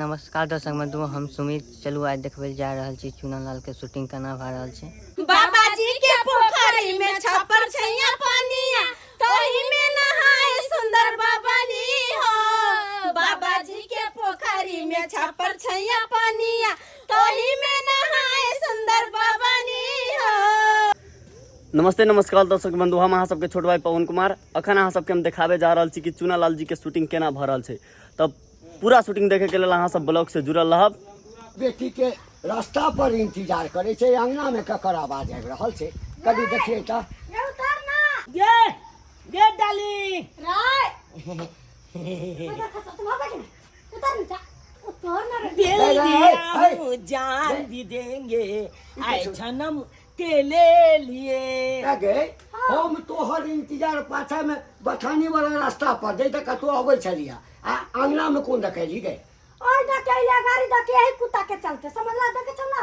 नमस्कार दर्शक बंधु, हम सुमित चलू आज देखबे जा रहल छी चुनालाल के शूटिंग केना भा रहल छै। बाबा जी के पोखरी में छप्पर छैया पानिया, तोही में नहाए सुंदर बाबानी हो। बाबा जी के पोखरी में छप्पर छैया पानिया, तोही में नहाए सुंदर बाबानी हो। नमस्ते नमस्कार दर्शक बंधु, हम अहाँ सबके छोट भाई पवन कुमार। अखन अहाँ सबके हम देखाबे जा रहल छी कि चुनालाल जी के शूटिंग केना भ रहल छै। तब पूरा शूटिंग देखे के लेल अहाँ सब ब्लॉग से जुड़ल रहब। बेटी के रास्ता पर इंतजार करे छे, अंगना में ककर आवाज आबि रहल छे, कभी देखिए त ये उतर ना ये डाली राय तुम आ गए उतर नीचे उतर ना रे। दिल दिया हूँ जान भी देंगे आए जन्म के ले लिए। गे हम तोहर इंतजार पाछा में बथानी वाला रास्ता पर जै तक तो अबै छलिया आ अंगना में कोन देखैली गे। ओइ डकेला गाड़ी डके है कुत्ता के चलते समझला देखे चलना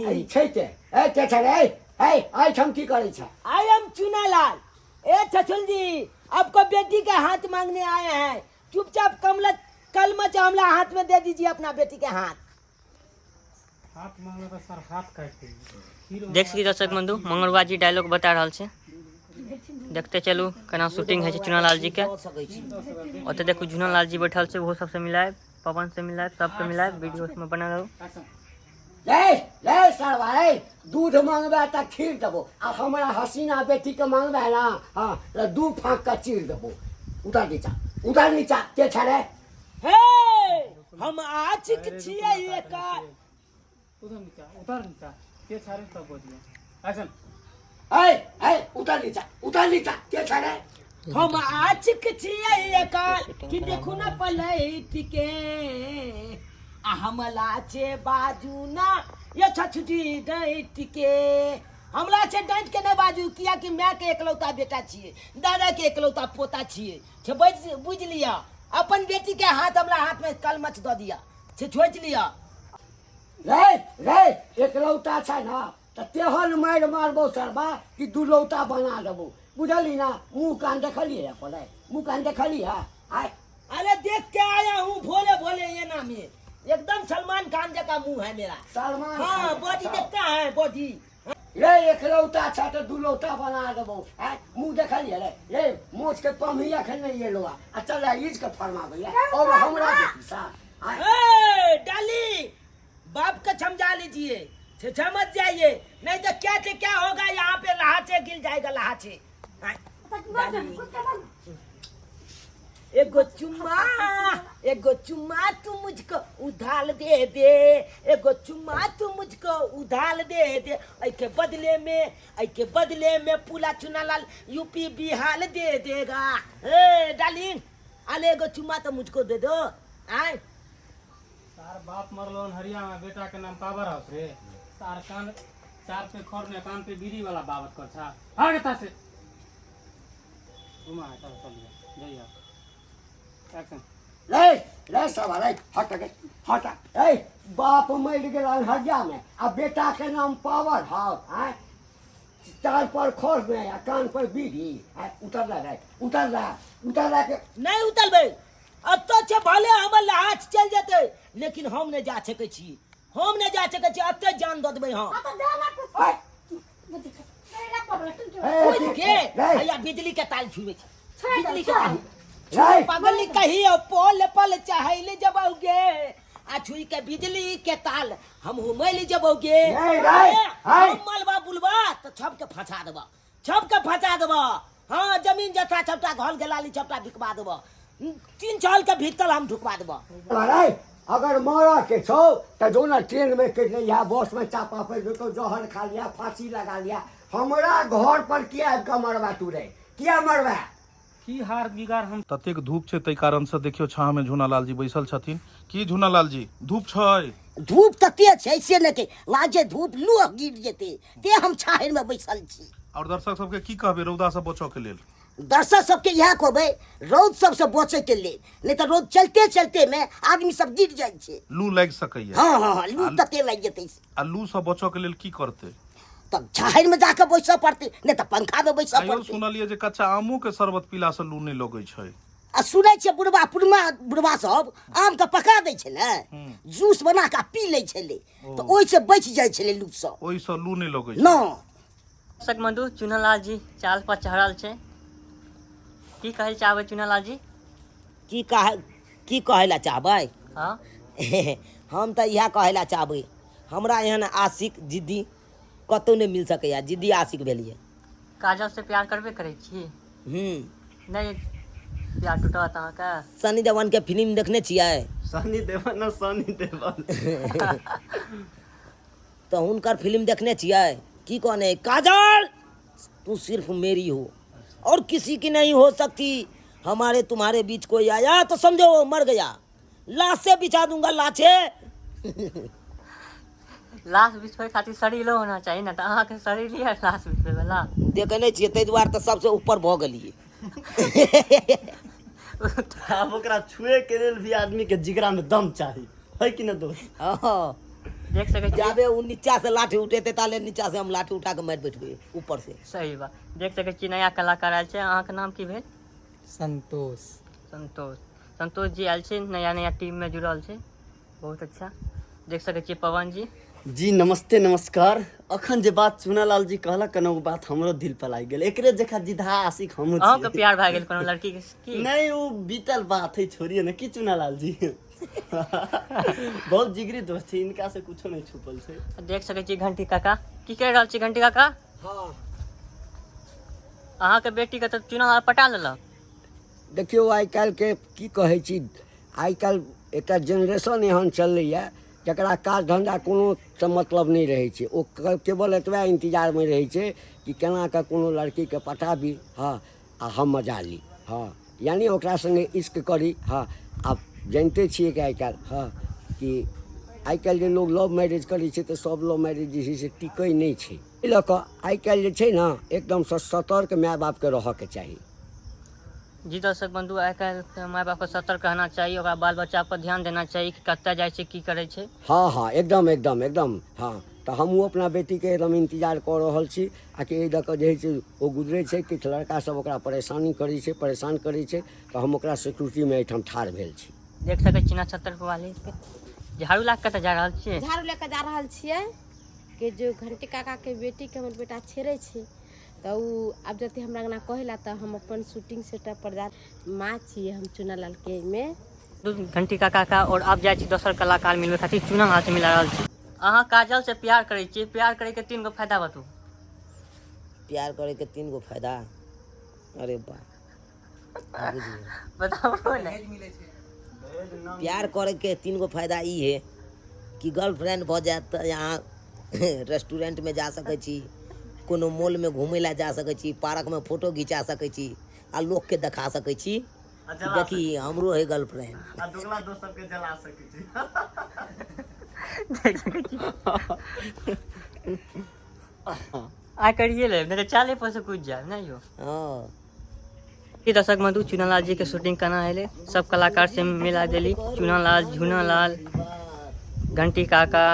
आई छै ते ए के छले ए आई हम की करे छ। I am Chunalal. ए छछुल जी, आपको बेटी का हाथ मांगने आए हैं। चुपचाप कलमा चावला हाथ में दे दीजिए अपना बेटी के हाथ। हाथ मांगे तो सर हाथ काट दे। देख सकी दर्शक बंधु, मंगलवार जी डायलॉग बता रहल छै। देखते चलू केना शूटिंग है चुनालाल जी के। ओते देखू चुनालाल जी बैठल छै, वो सबसे मिलाए, पवन से मिलाए, सबसे मिलाए, वीडियो में बना रहू। ले ले सरवा ए दूध मांगबे त खीर देबो आ हमरा हसीना बेटी के मांगबे ना हां दू फांक का चीर देबो। उतार नीचा के छरे हे हम आज के छिए एक उधर नीचा के छारे तब बोलिए ऐसा ए उतार नीचा के छरे हम आज के छिए एक कि देखो ना पलट के आ हमला छे बाजू ना ये छछुटी डैट के। हमला छे डैट के ने बाजू किया कि मैं के एकलौता बेटा छिए, दादा के एकलौता पोता छिए। छे बुझ लिया, अपन बेटी के हाथ हमला हाथ में कलमच द दिया छे, छोड़ लिया। रे एकलौता छै ना त तेहन मारबो सरबा कि दुलौता बना देबो। बुझली ना, मुंह कान देखलिए अपन मुंह कान देखलिए आय। अरे देख के आया हूँ भोले भोले ये नाम है, एकदम सलमान खान जैसा मुंह है मेरा। सलमान हाँ बॉडी देखता है बॉडी। रे एकलौता छै त दुलौता बना देबो आय। मुंह देखलिए रे मोछ के पमिया खने ये लोआ आ चल इज के फरमाबैया और हमरा बेटी सा आय। ए डाली बाप का समझा लीजिए, समझ जाइए, नहीं तो क्या होगा यहाँ पे लहाचे गिर जाएगा लहाचे। एगो चुम्मा तू मुझको उधार दे दे, एगो चुम्मा तू मुझको उधार दे दे। ऐके बदले में पूरा चुनालाल यूपी बिहार दे देगा। ए डार्लिंग अले एगो चुम्मा तो मुझको दे दो। आए सार बाप मरलोन हरिया में बेटा के नाम पावर हाउस रे। सार कान चार पे खर में कान पे बीड़ी वाला बावत कर छा भाग ता से घुमा चल जइया एक्शन ले सवाल हट ए बाप मर गेल हरिया में आ बेटा के नाम पावर हाउस आय। चार पर खर में आ कान पर बीड़ी आय। उतर ला के नहीं उतरबे। अब तो छे भले हमर हाथ चल जेते, लेकिन हम नहीं जा सके छी, अब तो जान दे देबे। हां तो जाना कुछ ओए तेरा पबला तुम ओए के भैया बिजली के तार छुबे छी, बिजली के तार पागल कही पोल पल चाहले जबोगे आ छुई के बिजली के ताल हम हुमैल जबोगे। हम मलबा बुलबा तो छप के फंसा देबा। हां जमीन जथा छपटा घर के लाली छपटा बिकवा देबा, 3 साल के भीतर हम ढुकवा देबा। अगर मारा के छो त जो ना ट्रेन में के लिया, बस में चापा पे तो जहर खा लिया, फांसी लगा लिया। हमरा घर पर किया का मरवा तू रे, किया मरवा की हार बिगाड़ हम ततेक धूप छै तै कारण से देखियो छाह में झुनालाल जी बैसल छथिन। की झुनालाल जी धूप छै? धूप तते छै से न के लाजे धूप लुह गिर जेते ते हम छाहर में बैसल छी। और दर्शक सबके की कहबे रौदा से बचो के लेल? दर्शक सबके यह कहबै रौद सबसे बचे के लेल, नहीं तो रौद चलते में आदमी सब गिर जाय छै, लू लाग सकैया। हां लू तते लाग जेते। आ लू से बचो के लेल की करते? तब छाहर में जाके बैसऽ पड़ते, नहीं तो पंखा में बैसऽ आयो पड़ते। सुनलिए जे कच्चा आमो के शरबत पीला से लू नहीं लगे छै। आ सुनै छियै बुढ़वा सब आम के पका दै छलै, जूस बना के पी लै छलै, तो ओइ से बच जाइ छलै लोग सब। ओइ से लू नहीं लगे ना दर्शक बंधु चुनालाल जी चाल पर चढ़ल छै, की कहै चाहबै चुनालाल जी? की कहै ला चाहबै? हाँ हम तऽ इएह कहै ला चाहबै, हमरा एहन आशिक जिद्दी कतौ नहीं मिल सकैया, जिद्दी आशिक भेलियै। काजल से प्यार करबे करै छी? नहीं प्यार टूटत अहाँके? सनी देओल के फिल्म देखने छियै? सनी देओल ना सनी देओल तो हुनकर फिल्म देखने छियै? की कहने, काजल तू सिर्फ मेरी हो और किसी की नहीं हो सकती, हमारे तुम्हारे बीच कोई आया तो समझो वो मर गया, लाश से बिछा दूंगा लाशे। लाश बिछबै खातिर शरीरो होना चाहिए ना, तऽ अहाँके शरीर है लाश बिछबै वाला? देखे नहीं छियै, ताहि दुआरे तऽ सबसे ऊपर भऽ गेलियै। अब ओकरा छुए के लेल भी आदमी के जिगरा में दम चाहिए, है कि ना दोस्त? हाँ, देख सकै छी जाबे उ नीचा से लाठी उठेते ताले नीचा से हम लाठी उठा के मारि बैठबे ऊपर से। सही बात। देख सकै छी नया कलाकार आयल छै, अहाँके नाम की भेल? संतोष। संतोष जी आयल छै, नया टीम में जुड़ल छै, बहुत अच्छा। देख सकै छी पवन जी जी नमस्ते नमस्कार। अखन जे बात चुनालाल जी कहलक न, वो बात हमरो दिल पर लागि गेल। एकरे जका जिद्दा आशिक हमहू छी। अहाँके प्यार भए गेल कोनो लड़की के की? नहीं वो बीतल बात है, छोड़िए ना की चुनालाल जी बहुत जिगरी दोस्त है, इनका से कुछो नहीं छुपल छै। देख सकै छी घंटी काका की कह रहल छी? घंटी काका हाँ अहाँके बेटी के तऽ चुनाव पटा लेलक। देखियो आइ काल्हि के की कहै छी, आइ काल्हि एकटा जेनरेशन एहन चललैए जकरा काज धंधा कोनो से मतलब नहीं रहै छै, ओ केवल एतबा इंतजार में रहै छै कि केना के कोनो लड़की के पटाबी, हाँ आ हम मजा ली, हाँ यानी ओकरा संगे इश्क करी। हाँ आप जानते छियै कि आइ काल्हि, हाँ कि आइ काल्हि जे लोग लव मैरिज करै छै तऽ सब लव मैरिज जे छै से टिकै नहीं छै। एहि लऽ कऽ आइ काल्हि जे छै ने एकदम सतर्क माय बाप के रहऽके चाही। जी दर्शक बंधु आइ काल्हि माय बाप के सतर्क रहना चाहिए, ओकरा बाल बच्चा पर ध्यान देना चाहिए कि कतऽ जाइ छै की करै छै। हाँ हाँ एकदम हाँ। तो हमहूँ अपना बेटी के एकदम इंतजार कऽ रहल छी, आ कि एहि दऽ कऽ जे है से ओ गुजरै छै, किछु लड़का सब ओकरा परेशान करै छै, तऽ हम ओकरा सिक्योरिटी में एहिठाम ठाढ़ भेल छी। देख सकै छी ना छत्तर वाले झाड़ू लऽ कऽ जा रहल छियै? झाड़ू लेके जा रहल छियै कि जो घंटी काका के बेटी के हमर बेटा छेड़े छै, तो उ अब जते हमरा अंगना कहेला तो हम अपन शूटिंग सेटअप पर जा माँ छियै हम चुनालाल के में घंटी काका का। और अब जाइ छी दोसर कलाकार मिलबै खातिर चुनालाल से मिला रहल छी। अहाँ काजल से प्यार करै छियै, प्यार करे के 3 गो फायदा बताउ। प्यार करे के 3 गो फायदा, अरे बा बताओ ना। प्यार करे के 3 गो फायदा ई है कि गर्लफ्रेंड भऽ जायत तऽ यहाँ रेस्टोरेंट में जा सकै छी, कोनो मॉल में घूमे ला जा सकै छी, पार्क में फोटो घिचा सकै छी, आ लोग के देखा सकै छी देखी हमरो है गर्लफ्रेंड। आ दोगला दोस्त सबके जला सकै छी। देख सकै छी आ करिए ले, नहीं तो चाले पर से कूद जाए नहीं हो। हाँ की दर्शक बंधु चुनालाल जी के शूटिंग करना है, सब कलाकार से मिला देली। चुनालाल, झुनालाल, घंटी काका,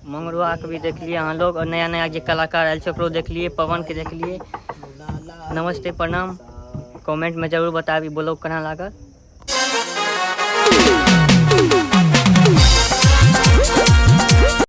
मंगरुआ के भी देख लिए अहाँ लोग, और नया जे कलाकार आयल छै ओकरो देख लिए, पवन के देख लिए। नमस्ते प्रणाम, कमेंट में जरूर बताबी ब्लॉग केना लागल।